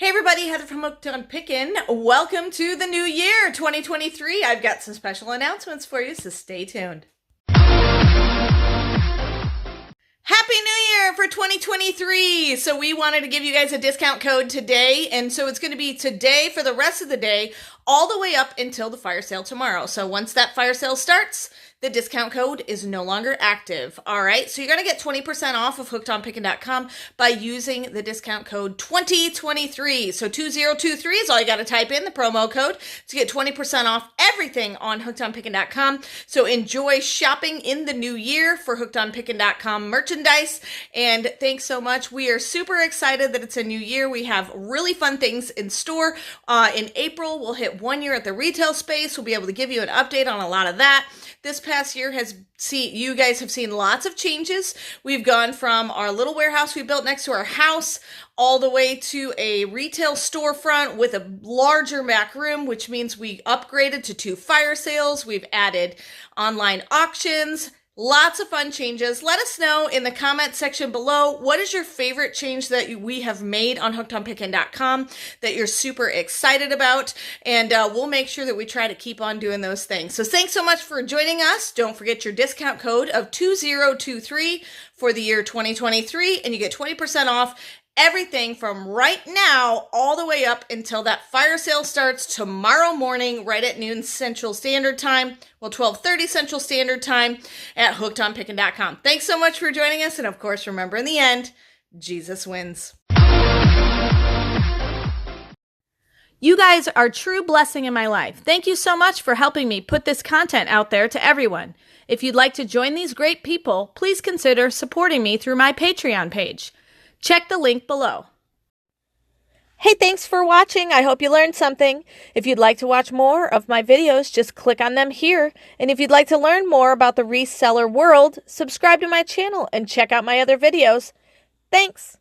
Hey everybody, Heather from Hooked on Pickin. Welcome to the new year, 2023. I've got some special announcements for you, so stay tuned. Happy New Year for 2023. So we wanted to give you guys a discount code today. And so it's going to be today for the rest of the day, all the way up until the fire sale tomorrow. So once that fire sale starts, the discount code is no longer active. All right. So you're going to get 20% off of hookedonpickin.com by using the discount code 2023. So 2023 is all you got to type in, the promo code, to get 20% off everything on hookedonpickin.com. So enjoy shopping in the new year for hookedonpickin.com merchandise. And thanks so much. We are super excited that it's a new year. We have really fun things in store. In April, we'll hit 1 year at the retail space. We'll be able to give you an update on a lot of that. This past year you guys have seen lots of changes. We've gone from our little warehouse we built next to our house all the way to a retail storefront with a larger back room, which means we upgraded to 2 fire sales. We've added online auctions. Lots of fun changes. Let us know in the comment section below, what is your favorite change that we have made on hookedonpickin.com that you're super excited about, and we'll make sure that we try to keep on doing those things. So thanks so much for joining us. Don't forget your discount code of 2023 for the year 2023, and you get 20% off everything from right now all the way up until that fire sale starts tomorrow morning, right at noon Central Standard Time. Well, 12:30 Central Standard Time at hookedonpickin.com. Thanks so much for joining us. And of course, remember in the end, Jesus wins. You guys are a true blessing in my life. Thank you so much for helping me put this content out there to everyone. If you'd like to join these great people, please consider supporting me through my Patreon page. Check the link below. Hey, thanks for watching. I hope you learned something. If you'd like to watch more of my videos, just click on them here. And if you'd like to learn more about the reseller world, subscribe to my channel and check out my other videos. Thanks.